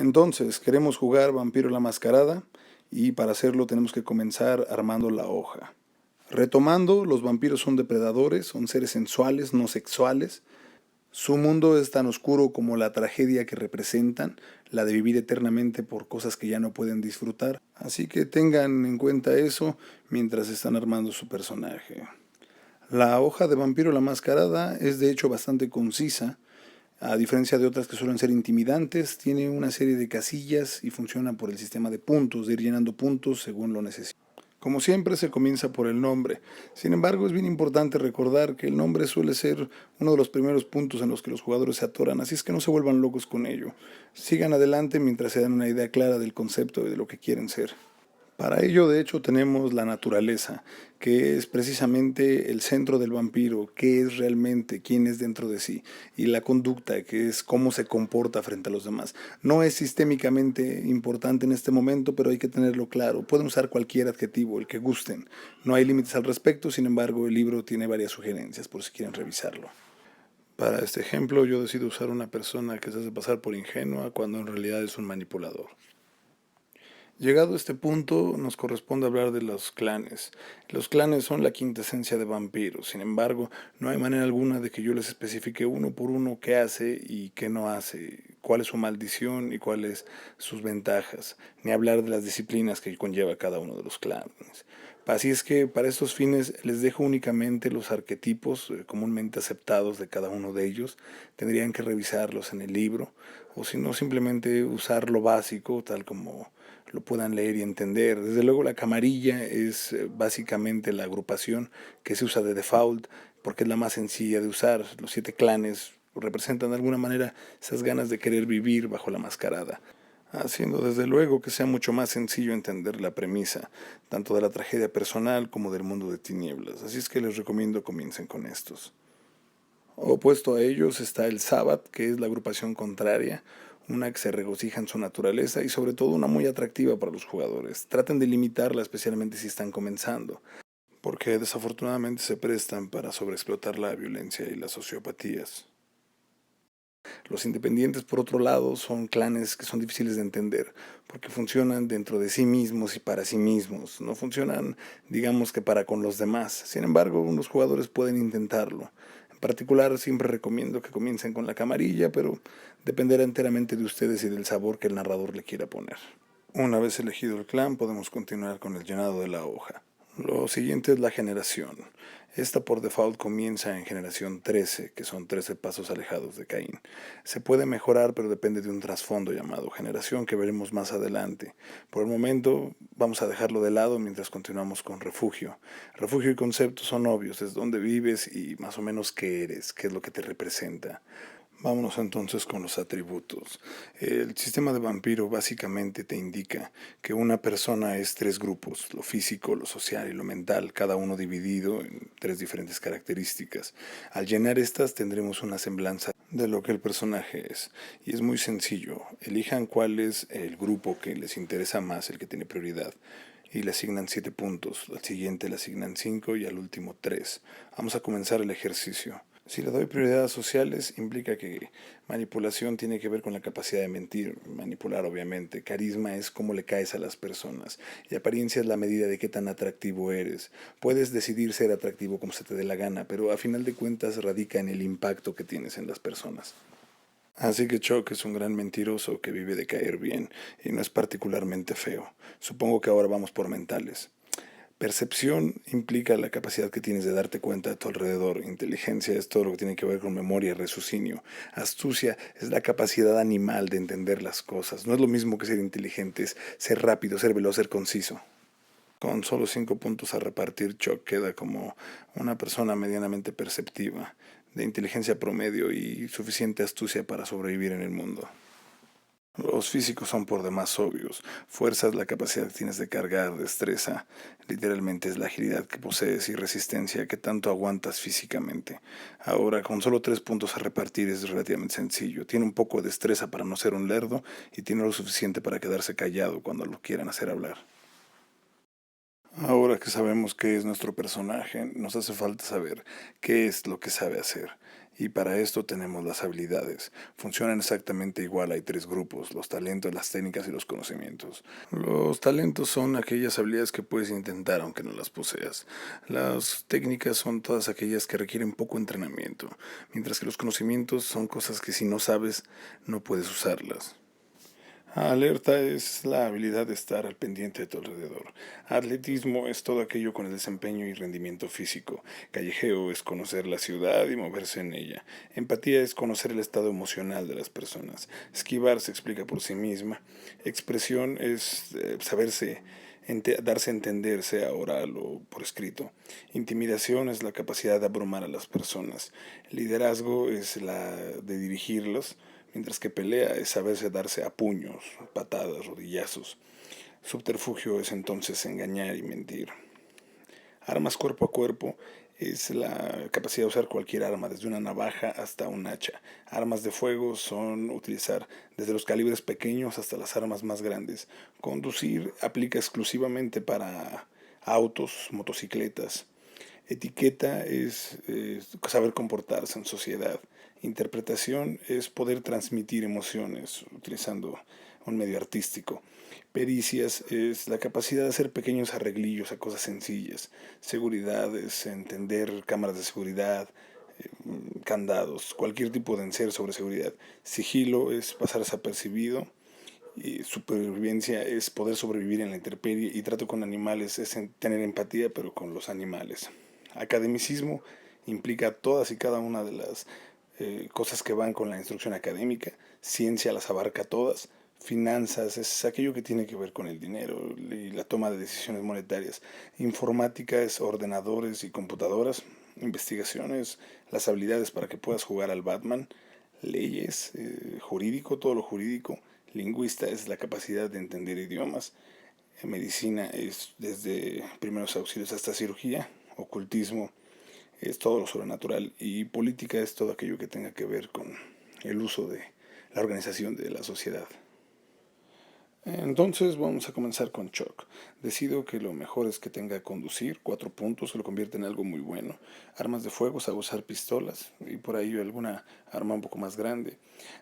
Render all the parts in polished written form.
Entonces, queremos jugar Vampiro la Mascarada y para hacerlo tenemos que comenzar armando la hoja. Retomando, los vampiros son depredadores, son seres sensuales, no sexuales. Su mundo es tan oscuro como la tragedia que representan, la de vivir eternamente por cosas que ya no pueden disfrutar. Así que tengan en cuenta eso mientras están armando su personaje. La hoja de Vampiro la Mascarada es de hecho bastante concisa. A diferencia de otras que suelen ser intimidantes, tiene una serie de casillas y funciona por el sistema de puntos, de ir llenando puntos según lo necesite. Como siempre se comienza por el nombre. Sin embargo, es bien importante recordar que el nombre suele ser uno de los primeros puntos en los que los jugadores se atoran, así es que no se vuelvan locos con ello. Sigan adelante mientras se dan una idea clara del concepto y de lo que quieren ser. Para ello, de hecho, tenemos la naturaleza, que es precisamente el centro del vampiro, qué es realmente, quién es dentro de sí, y la conducta, que es cómo se comporta frente a los demás. No es sistémicamente importante en este momento, pero hay que tenerlo claro. Pueden usar cualquier adjetivo, el que gusten. No hay límites al respecto, sin embargo, el libro tiene varias sugerencias por si quieren revisarlo. Para este ejemplo, yo decido usar una persona que se hace pasar por ingenua cuando en realidad es un manipulador. Llegado a este punto, nos corresponde hablar de los clanes. Los clanes son la quintesencia de vampiros, sin embargo, no hay manera alguna de que yo les especifique uno por uno qué hace y qué no hace, cuál es su maldición y cuáles sus ventajas, ni hablar de las disciplinas que conlleva cada uno de los clanes. Así es que para estos fines les dejo únicamente los arquetipos comúnmente aceptados de cada uno de ellos. Tendrían que revisarlos en el libro, o si no, simplemente usar lo básico, tal como lo puedan leer y entender. Desde luego la camarilla es básicamente la agrupación que se usa de default porque es la más sencilla de usar. Los 7 clanes representan de alguna manera esas ganas de querer vivir bajo la mascarada, haciendo desde luego que sea mucho más sencillo entender la premisa, tanto de la tragedia personal como del mundo de tinieblas. Así es que les recomiendo comiencen con estos. Opuesto a ellos está el Sabbath, que es la agrupación contraria, una que se regocija en su naturaleza y sobre todo una muy atractiva para los jugadores. Traten de limitarla especialmente si están comenzando, porque desafortunadamente se prestan para sobreexplotar la violencia y las sociopatías. Los independientes, por otro lado, son clanes que son difíciles de entender, porque funcionan dentro de sí mismos y para sí mismos. No funcionan, digamos que para con los demás. Sin embargo, los jugadores pueden intentarlo. En particular, siempre recomiendo que comiencen con la camarilla, pero dependerá enteramente de ustedes y del sabor que el narrador le quiera poner. Una vez elegido el clan, podemos continuar con el llenado de la hoja. Lo siguiente es la generación. Esta por default comienza en generación 13, que son 13 pasos alejados de Caín. Se puede mejorar, pero depende de un trasfondo llamado generación que veremos más adelante. Por el momento vamos a dejarlo de lado mientras continuamos con refugio. Refugio y concepto son obvios, es dónde vives y más o menos qué eres, qué es lo que te representa. Vámonos entonces con los atributos. El sistema de vampiro básicamente te indica que una persona es 3 grupos, lo físico, lo social y lo mental, cada uno dividido en 3 diferentes características. Al llenar estas tendremos una semblanza de lo que el personaje es. Y es muy sencillo, elijan cuál es el grupo que les interesa más, el que tiene prioridad. Y le asignan 7 puntos, al siguiente le asignan 5 y al último 3. Vamos a comenzar el ejercicio. Si le doy prioridad a sociales, implica que manipulación tiene que ver con la capacidad de mentir, manipular obviamente. Carisma es cómo le caes a las personas. Y apariencia es la medida de qué tan atractivo eres. Puedes decidir ser atractivo como se te dé la gana, pero a final de cuentas radica en el impacto que tienes en las personas. Así que Chuck es un gran mentiroso que vive de caer bien y no es particularmente feo. Supongo que ahora vamos por mentales. Percepción implica la capacidad que tienes de darte cuenta de tu alrededor. Inteligencia es todo lo que tiene que ver con memoria y raciocinio. Astucia es la capacidad animal de entender las cosas. No es lo mismo que ser inteligente, es ser rápido, ser veloz, ser conciso. Con solo 5 puntos a repartir, Chuck queda como una persona medianamente perceptiva, de inteligencia promedio y suficiente astucia para sobrevivir en el mundo. Los físicos son por demás obvios. Fuerza es la capacidad que tienes de cargar, destreza. Literalmente es la agilidad que posees y resistencia que tanto aguantas físicamente. Ahora, con solo 3 puntos a repartir es relativamente sencillo. Tiene un poco de destreza para no ser un lerdo y tiene lo suficiente para quedarse callado cuando lo quieran hacer hablar. Ahora que sabemos qué es nuestro personaje, nos hace falta saber qué es lo que sabe hacer. Y para esto tenemos las habilidades. Funcionan exactamente igual, hay tres grupos: los talentos, las técnicas y los conocimientos. Los talentos son aquellas habilidades que puedes intentar aunque no las poseas. Las técnicas son todas aquellas que requieren poco entrenamiento, mientras que los conocimientos son cosas que si no sabes, no puedes usarlas. Alerta es la habilidad de estar al pendiente de tu alrededor. Atletismo es todo aquello con el desempeño y rendimiento físico. Callejeo es conocer la ciudad y moverse en ella. Empatía es conocer el estado emocional de las personas. Esquivar se explica por sí misma. Expresión es saberse darse a entender, sea oral o por escrito. Intimidación es la capacidad de abrumar a las personas. Liderazgo es la de dirigirlos, mientras que pelea es saberse darse a puños, patadas, rodillazos. Subterfugio es entonces engañar y mentir. Armas cuerpo a cuerpo es la capacidad de usar cualquier arma, desde una navaja hasta un hacha. Armas de fuego son utilizar desde los calibres pequeños hasta las armas más grandes. Conducir aplica exclusivamente para autos, motocicletas. Etiqueta es saber comportarse en sociedad. Interpretación es poder transmitir emociones utilizando un medio artístico. Pericias es la capacidad de hacer pequeños arreglillos a cosas sencillas. Seguridad es entender cámaras de seguridad, candados, cualquier tipo de enser sobre seguridad. Sigilo es pasar desapercibido. Y supervivencia es poder sobrevivir en la intemperie, y trato con animales es tener empatía pero con los animales. Academicismo implica todas y cada una de las cosas que van con la instrucción académica. Ciencia las abarca todas. Finanzas es aquello que tiene que ver con el dinero y la toma de decisiones monetarias. Informática es ordenadores y computadoras. Investigaciones, las habilidades para que puedas jugar al Batman. Leyes, jurídico, todo lo jurídico. Lingüista es la capacidad de entender idiomas. Medicina es desde primeros auxilios hasta cirugía. Ocultismo es todo lo sobrenatural. Y política es todo aquello que tenga que ver con el uso de la organización de la sociedad. Entonces vamos a comenzar con Chuck. Decido que lo mejor es que tenga que conducir, 4 puntos, que lo convierte en algo muy bueno. Armas de fuego, sabe usar pistolas y por ahí alguna arma un poco más grande.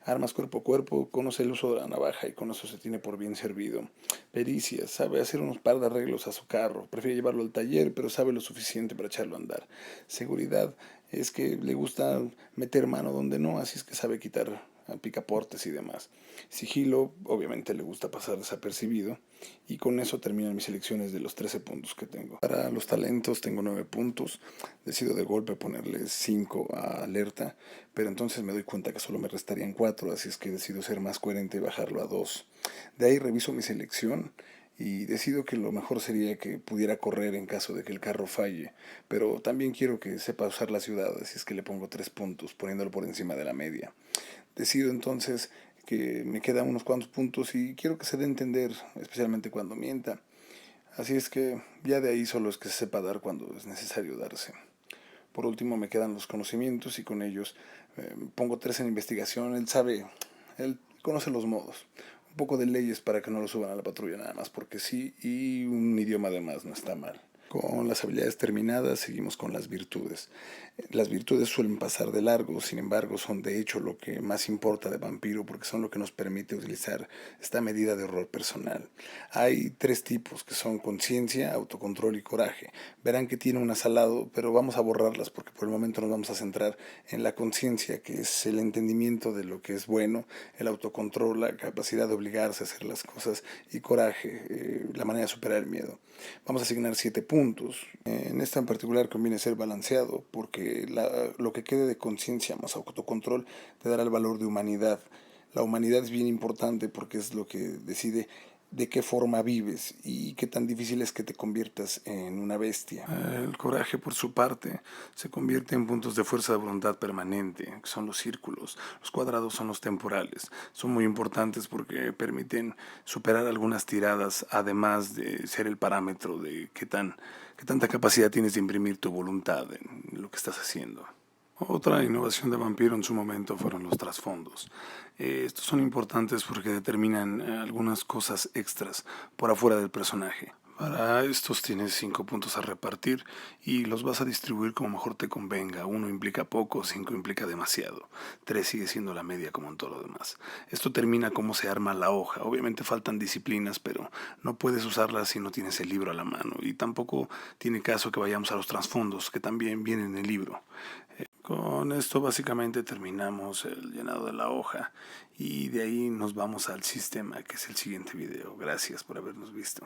Armas cuerpo a cuerpo, conoce el uso de la navaja y con eso se tiene por bien servido. Pericia, sabe hacer unos par de arreglos a su carro, prefiere llevarlo al taller pero sabe lo suficiente para echarlo a andar. Seguridad, es que le gusta meter mano donde no, así es que sabe quitar picaportes y demás. Sigilo, obviamente le gusta pasar desapercibido, y con eso terminan mis selecciones de los 13 puntos que tengo. Para los talentos tengo 9 puntos, decido de golpe ponerle 5 a alerta, pero entonces me doy cuenta que solo me restarían 4, así es que decido ser más coherente y bajarlo a 2. De ahí reviso mi selección y decido que lo mejor sería que pudiera correr en caso de que el carro falle, pero también quiero que sepa usar la ciudad, así es que le pongo 3 puntos, poniéndolo por encima de la media. Decido entonces que me quedan unos cuantos puntos y quiero que se dé a entender, especialmente cuando mienta. Así es que ya de ahí solo es que se sepa dar cuando es necesario darse. Por último me quedan los conocimientos y con ellos pongo 3 en investigación. Él conoce los modos. Un poco de leyes para que no lo suban a la patrulla nada más porque sí, y un idioma además no está mal. Con las habilidades terminadas seguimos con las virtudes. Las virtudes suelen pasar de largo, sin embargo son de hecho lo que más importa de Vampiro porque son lo que nos permite utilizar esta medida de horror personal. Hay 3 tipos que son conciencia, autocontrol y coraje. Verán que tiene unas al lado, pero vamos a borrarlas porque por el momento nos vamos a centrar en la conciencia, que es el entendimiento de lo que es bueno, el autocontrol, la capacidad de obligarse a hacer las cosas, y coraje, la manera de superar el miedo. Vamos a asignar 7 puntos. En esta en particular conviene ser balanceado porque lo que quede de conciencia más autocontrol te dará el valor de humanidad. La humanidad es bien importante porque es lo que decide de qué forma vives y qué tan difícil es que te conviertas en una bestia. El coraje, por su parte, se convierte en puntos de fuerza de voluntad permanente, que son los círculos. Los cuadrados son los temporales. Son muy importantes porque permiten superar algunas tiradas, además de ser el parámetro de qué tanta capacidad tienes de imprimir tu voluntad en lo que estás haciendo. Otra innovación de Vampiro en su momento fueron los trasfondos. Estos son importantes porque determinan algunas cosas extras por afuera del personaje. Para estos tienes 5 puntos a repartir y los vas a distribuir como mejor te convenga. 1 implica poco, 5 implica demasiado. 3 sigue siendo la media como en todo lo demás. Esto termina cómo se arma la hoja. Obviamente faltan disciplinas, pero no puedes usarlas si no tienes el libro a la mano. Y tampoco tiene caso que vayamos a los trasfondos, que también vienen en el libro. Con esto básicamente terminamos el llenado de la hoja y de ahí nos vamos al sistema, que es el siguiente video. Gracias por habernos visto.